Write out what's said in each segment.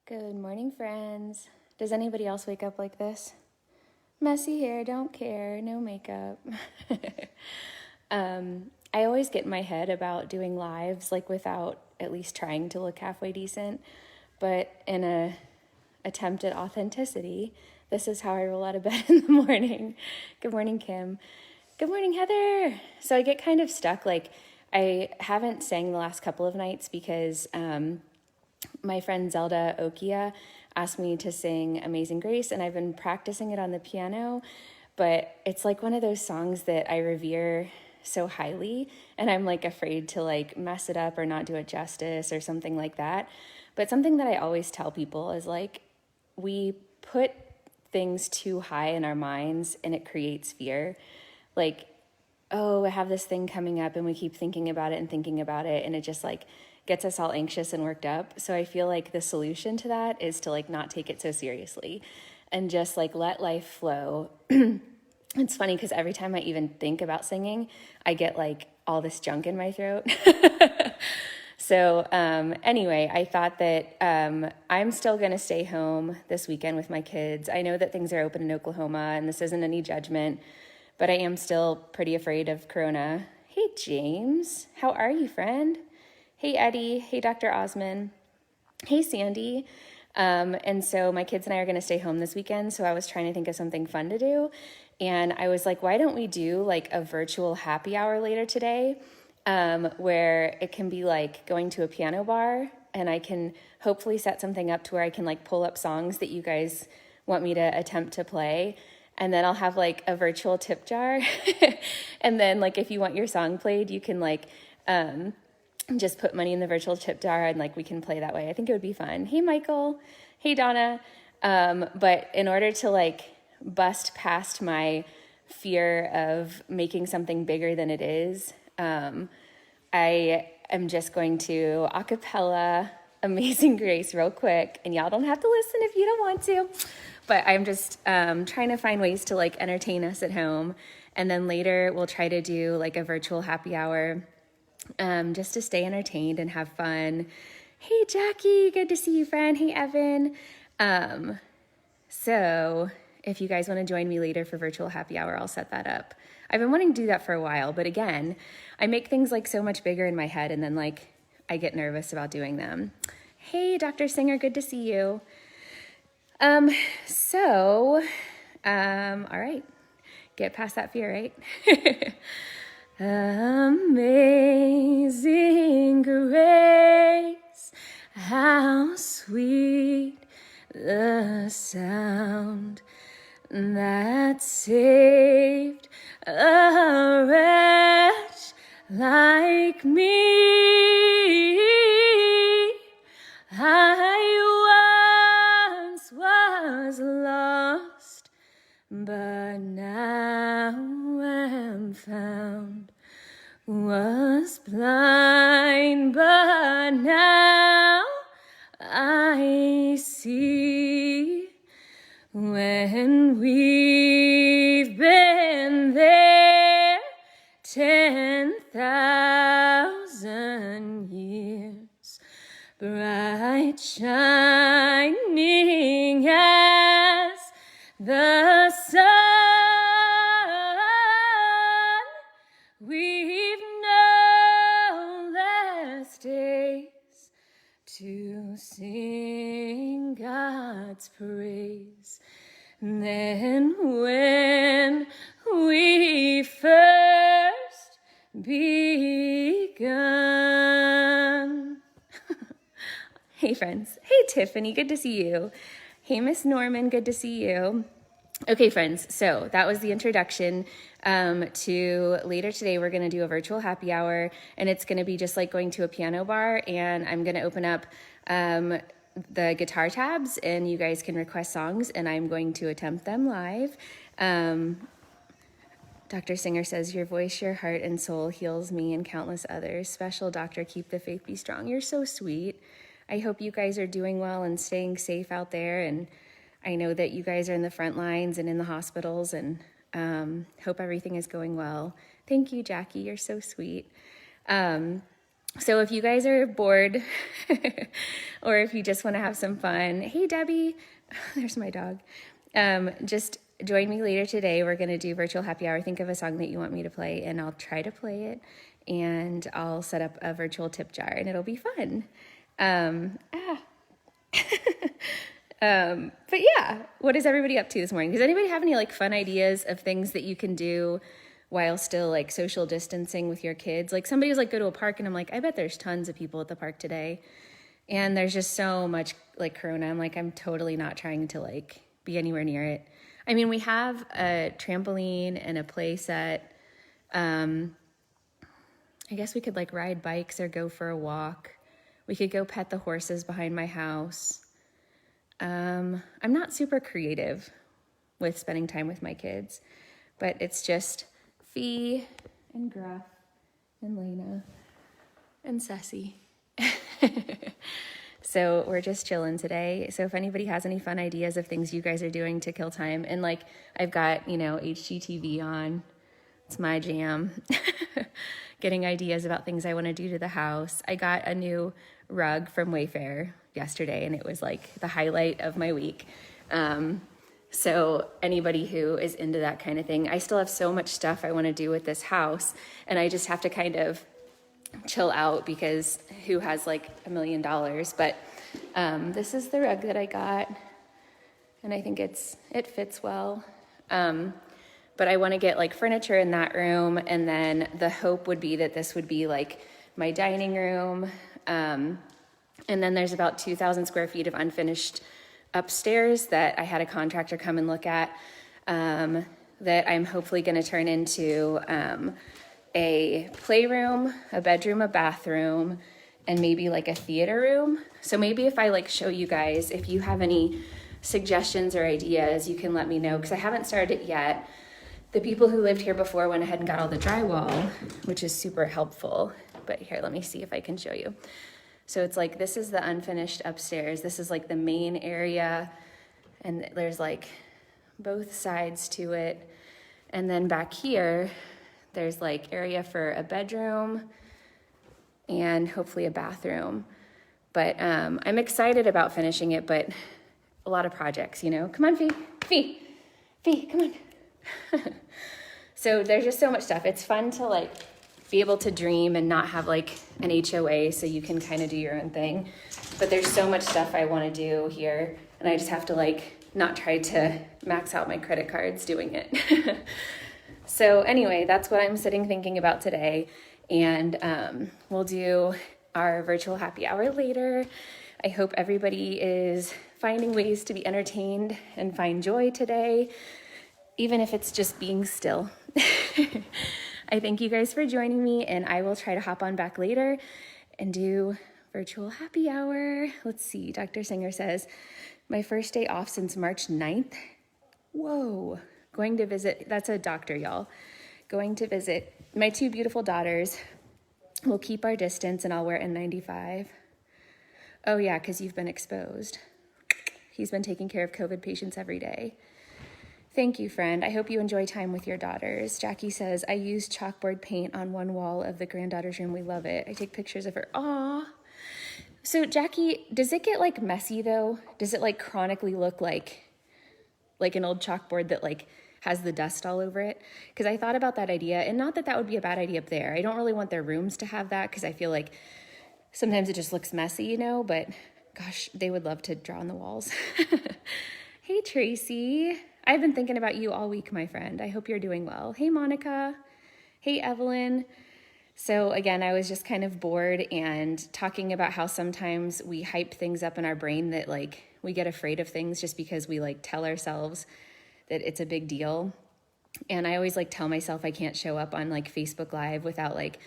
Good morning, friends. Does anybody else wake up like this? Messy hair, don't care, no makeup. I always get in my head about doing lives like without at least trying to look halfway decent, but in a attempt at authenticity, this is how I roll out of bed in the morning. Good morning, Kim. Good morning, Heather. So I get kind of stuck. Like I haven't sang the last couple of nights because my friend Zelda Okia asked me to sing Amazing Grace, and I've been practicing it on the piano, but it's like one of those songs that I revere so highly, and I'm like afraid to like mess it up or not do it justice or something like that. But something that I always tell people is like, we put things too high in our minds and it creates fear. Like, oh, I have this thing coming up, and we keep thinking about it, and it just like gets us all anxious and worked up. So I feel like the solution to that is to like not take it so seriously and just like let life flow. It's funny because every time I even think about singing, I get like all this junk in my throat. So anyway, I thought that I'm still going to stay home this weekend with my kids. I know that things are open in Oklahoma, and this isn't any judgment, but I am still pretty afraid of Corona. Hey, James. How are you, friend? Hey, Eddie. Hey, Dr. Osman. Hey, Sandy. And so my kids and I are going to stay home this weekend, so I was trying to think of something fun to do. And I was like, why don't we do like a virtual happy hour later today, where it can be like going to a piano bar, and I can hopefully set something up to where I can like pull up songs that you guys want me to attempt to play. And then I'll have like a virtual tip jar. And then like if you want your song played, you can like just put money in the virtual tip jar, and like we can play that way. I think it would be fun. Hey, Michael. Hey, Donna. But in order to like bust past my fear of making something bigger than it is, I am just going to acapella Amazing Grace real quick, and y'all don't have to listen if you don't want to. But I'm just trying to find ways to like entertain us at home, and then later we'll try to do like a virtual happy hour, just to stay entertained and have fun. Hey, Jackie, good to see you, friend. Hey, Evan. So if you guys want to join me later for virtual happy hour, I'll set that up. I've been wanting to do that for a while, but again, I make things like so much bigger in my head, and then like I get nervous about doing them. Hey, Dr. Singer, good to see you. All right, get past that fear, right? Amazing grace, how sweet the sound that saved a wretch like me. I once was lost, but now am found. Was blind, but now I see. When we've been there 10,000 years, bright shining as the sun, we've no less days to sing God's praise than when we first begun. Hey, friends. Hey, Tiffany, good to see you. Hey, Miss Norman, good to see you. Okay, friends, so that was the introduction to later today. We're going to do a virtual happy hour, and it's going to be just like going to a piano bar, and I'm going to open up the guitar tabs, and you guys can request songs, and I'm going to attempt them live. Dr. Singer says, your voice, your heart, and soul heals me and countless others. Special doctor, keep the faith, be strong. You're so sweet. I hope you guys are doing well and staying safe out there, and I know that you guys are in the front lines and in the hospitals, and hope everything is going well. Thank you, Jackie. You're so sweet. So if you guys are bored or if you just want to have some fun, hey, Debbie, there's my dog. Just join me later today. We're going to do virtual happy hour. Think of a song that you want me to play and I'll try to play it, and I'll set up a virtual tip jar and it'll be fun. But yeah, what is everybody up to this morning? Does anybody have any like fun ideas of things that you can do while still like social distancing with your kids? Like somebody was like, go to a park, and I'm like, I bet there's tons of people at the park today. And there's just so much like corona. I'm like, I'm totally not trying to like be anywhere near it. I mean, we have a trampoline and a play set. I guess we could like ride bikes or go for a walk. We could go pet the horses behind my house. I'm not super creative with spending time with my kids, but it's just Fee and Gruff and Lena and Ceci. So we're just chilling today. So if anybody has any fun ideas of things you guys are doing to kill time, and like I've got, HGTV on, it's my jam. Getting ideas about things I want to do to the house. I got a new rug from Wayfair yesterday, and it was like the highlight of my week. So anybody who is into that kind of thing, I still have so much stuff I want to do with this house, and I just have to kind of chill out because who has like $1 million? But this is the rug that I got, and I think it fits well. But I want to get like furniture in that room, and then the hope would be that this would be like my dining room. And then there's about 2,000 square feet of unfinished upstairs that I had a contractor come and look at, that I'm hopefully going to turn into a playroom, a bedroom, a bathroom, and maybe like a theater room. So maybe if I like show you guys, if you have any suggestions or ideas, you can let me know, because I haven't started it yet. The people who lived here before went ahead and got all the drywall, which is super helpful. But here, let me see if I can show you. So it's like, this is the unfinished upstairs. This is like the main area, and there's like both sides to it. And then back here, there's like area for a bedroom and hopefully a bathroom. But I'm excited about finishing it, but a lot of projects, Come on, Fee, come on. So there's just so much stuff. It's fun to like be able to dream and not have like an HOA, so you can kind of do your own thing. But there's so much stuff I want to do here, and I just have to like not try to max out my credit cards doing it. So anyway, that's what I'm sitting thinking about today, and we'll do our virtual happy hour later. I hope everybody is finding ways to be entertained and find joy today, even if it's just being still. I thank you guys for joining me, and I will try to hop on back later and do virtual happy hour. Let's see, Dr. Singer says, my first day off since March 9th. Whoa, going to visit, that's a doctor, y'all. Going to visit my two beautiful daughters. We'll keep our distance, and I'll wear N95. Oh yeah, because you've been exposed. He's been taking care of COVID patients every day. Thank you, friend. I hope you enjoy time with your daughters. Jackie says, I use chalkboard paint on one wall of the granddaughter's room. We love it. I take pictures of her. Aw. So Jackie, does it get like messy though? Does it like chronically look like an old chalkboard that like has the dust all over it? Because I thought about that idea, and not that that would be a bad idea up there. I don't really want their rooms to have that, because I feel like sometimes it just looks messy, but gosh, they would love to draw on the walls. Hey, Tracy. I've been thinking about you all week, my friend. I hope you're doing well. Hey, Monica. Hey, Evelyn. So again, I was just kind of bored and talking about how sometimes we hype things up in our brain that like we get afraid of things just because we like tell ourselves that it's a big deal. And I always like tell myself I can't show up on like Facebook Live without like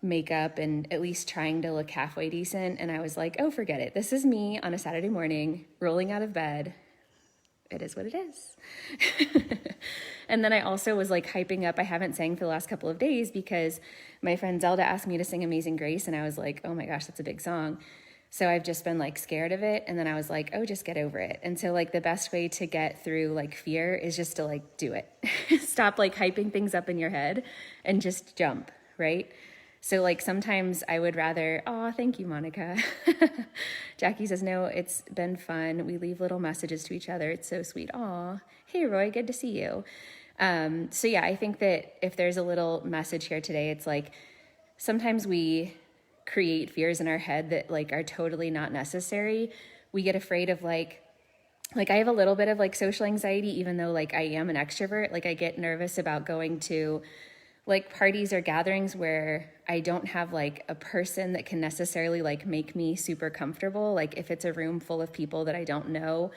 makeup and at least trying to look halfway decent. And I was like, oh, forget it. This is me on a Saturday morning, rolling out of bed. It is what it is. And then I also was like hyping up, I haven't sang for the last couple of days because my friend Zelda asked me to sing Amazing Grace, and I was like, oh my gosh, that's a big song. So I've just been like scared of it. And then I was like, oh, just get over it. And so like the best way to get through like fear is just to like do it. Stop like hyping things up in your head and just jump, right? So like sometimes I would rather, oh, thank you, Monica. Jackie says, no, it's been fun. We leave little messages to each other. It's so sweet. Aw, hey, Roy, good to see you. So yeah, I think that if there's a little message here today, it's like sometimes we create fears in our head that like are totally not necessary. We get afraid of like I have a little bit of like social anxiety, even though like I am an extrovert. Like I get nervous about going to like parties or gatherings where I don't have like a person that can necessarily like make me super comfortable. Like if it's a room full of people that I don't know,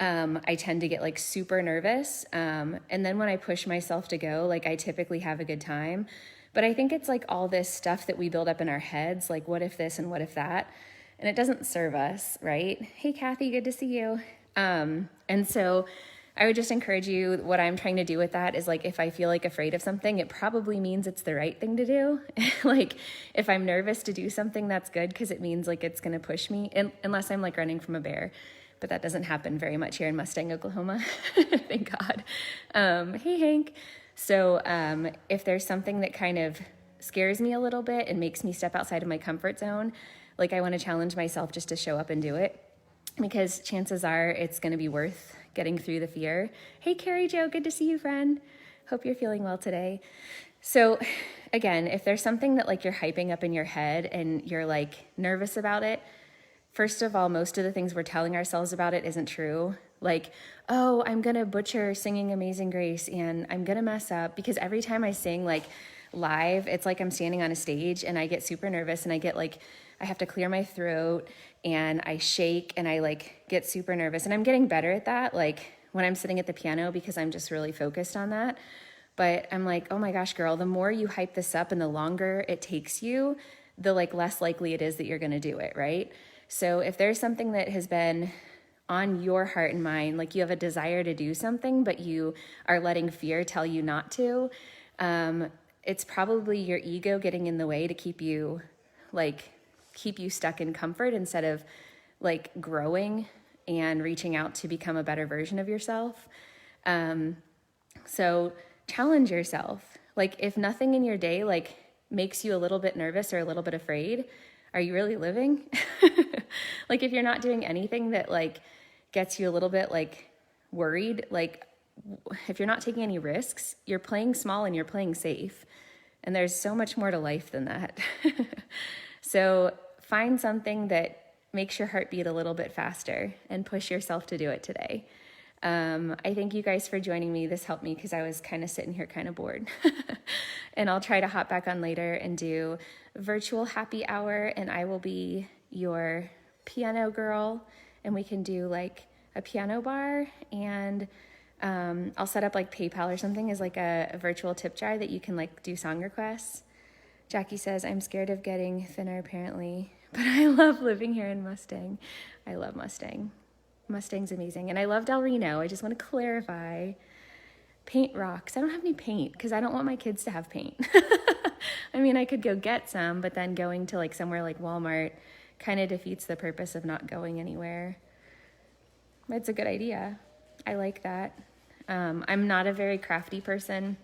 I tend to get like super nervous. And then when I push myself to go, like I typically have a good time. But I think it's like all this stuff that we build up in our heads, like what if this and what if that? And it doesn't serve us, right? Hey, Kathy, good to see you. And so I would just encourage you, what I'm trying to do with that is like, if I feel like afraid of something, it probably means it's the right thing to do. Like if I'm nervous to do something, that's good because it means like it's going to push me, unless I'm like running from a bear. But that doesn't happen very much here in Mustang, Oklahoma. Thank God. Hey, Hank. So if there's something that kind of scares me a little bit and makes me step outside of my comfort zone, like I want to challenge myself just to show up and do it, because chances are it's going to be worth getting through the fear. Hey, Carrie Jo, good to see you, friend. Hope you're feeling well today. So again, if there's something that like you're hyping up in your head and you're like nervous about it, first of all, most of the things we're telling ourselves about it isn't true. Like, oh, I'm going to butcher singing Amazing Grace and I'm going to mess up, because every time I sing like live, it's like I'm standing on a stage and I get super nervous and I get like, I have to clear my throat and I shake and I like get super nervous, and I'm getting better at that. Like when I'm sitting at the piano, because I'm just really focused on that. But I'm like, oh my gosh, girl, the more you hype this up and the longer it takes you, the like less likely it is that you're going to do it. Right. So if there's something that has been on your heart and mind, like you have a desire to do something, but you are letting fear tell you not to, it's probably your ego getting in the way to keep you stuck in comfort instead of like growing and reaching out to become a better version of yourself. So challenge yourself. Like if nothing in your day like makes you a little bit nervous or a little bit afraid, are you really living? Like if you're not doing anything that like gets you a little bit like worried, like if you're not taking any risks, you're playing small and you're playing safe. And there's so much more to life than that. So find something that makes your heart beat a little bit faster and push yourself to do it today. I thank you guys for joining me. This helped me because I was kind of sitting here kind of bored. And I'll try to hop back on later and do virtual happy hour, and I will be your piano girl, and we can do like a piano bar, and I'll set up like PayPal or something as like a virtual tip jar that you can like do song requests. Jackie says, I'm scared of getting thinner apparently, but I love living here in Mustang. I love Mustang. Mustang's amazing. And I love Del Reno. I just want to clarify. Paint rocks. I don't have any paint because I don't want my kids to have paint. I mean, I could go get some, but then going to like somewhere like Walmart kind of defeats the purpose of not going anywhere. It's a good idea. I like that. I'm not a very crafty person.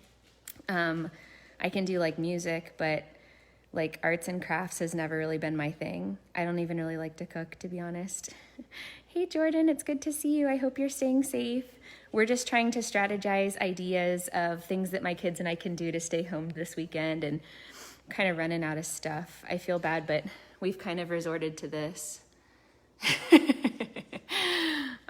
I can do like music, but like arts and crafts has never really been my thing. I don't even really like to cook, to be honest. Hey, Jordan, it's good to see you. I hope you're staying safe. We're just trying to strategize ideas of things that my kids and I can do to stay home this weekend, and kind of running out of stuff. I feel bad, but we've kind of resorted to this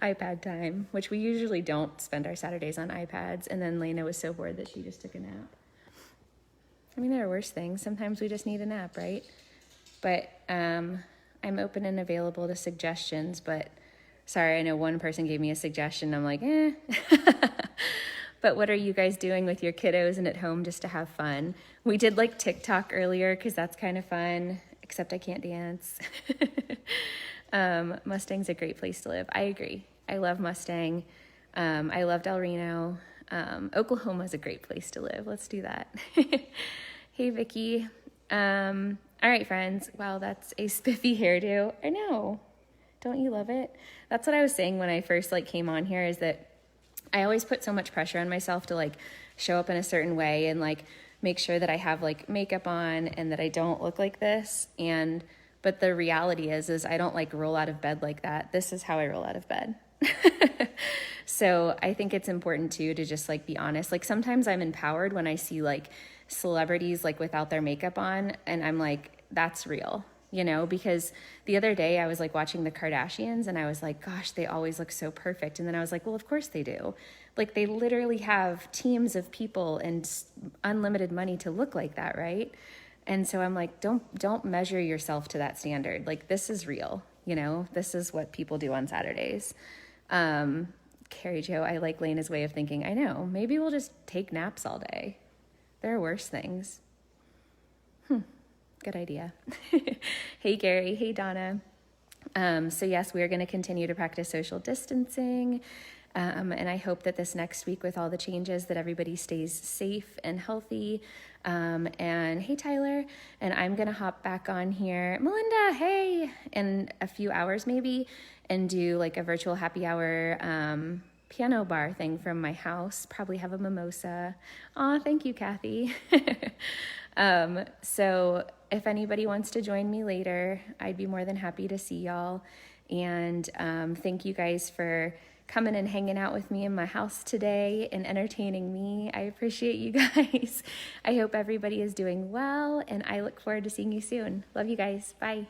iPad time, which we usually don't spend our Saturdays on iPads. And then Lena was so bored that she just took a nap. I mean, there are worse things. Sometimes we just need a nap, right? But I'm open and available to suggestions, but sorry, I know one person gave me a suggestion. I'm like, eh. But what are you guys doing with your kiddos and at home just to have fun? We did like TikTok earlier because that's kind of fun, except I can't dance. Mustang's a great place to live. I agree. I love Mustang. I love Del Reno. Oklahoma's a great place to live. Let's do that. Hey, Vicky. All right, friends. Wow, that's a spiffy hairdo. I know. Don't you love it? That's what I was saying when I first like came on here, is that I always put so much pressure on myself to like show up in a certain way and like make sure that I have like makeup on and that I don't look like this. But the reality is I don't like roll out of bed like that. This is how I roll out of bed. So I think it's important too to just like be honest. Like sometimes I'm empowered when I see like celebrities like without their makeup on, and I'm like, that's real, you know, because the other day I was like watching the Kardashians and I was like, gosh, they always look so perfect. And then I was like, well, of course they do. Like they literally have teams of people and unlimited money to look like that, right? And so I'm like, don't measure yourself to that standard. Like this is real, you know, this is what people do on Saturdays. Carrie Jo, I like Lena's way of thinking. I know, maybe we'll just take naps all day. There are worse things. Good idea. Hey, Gary. Hey, Donna. So yes, we're going to continue to practice social distancing. And I hope that this next week with all the changes that everybody stays safe and healthy. And hey, Tyler, and I'm going to hop back on here. Melinda, hey, in a few hours maybe, and do like a virtual happy hour, piano bar thing from my house, probably have a mimosa. Aw, thank you, Kathy. So if anybody wants to join me later, I'd be more than happy to see y'all. And thank you guys for coming and hanging out with me in my house today and entertaining me. I appreciate you guys. I hope everybody is doing well, and I look forward to seeing you soon. Love you guys. Bye.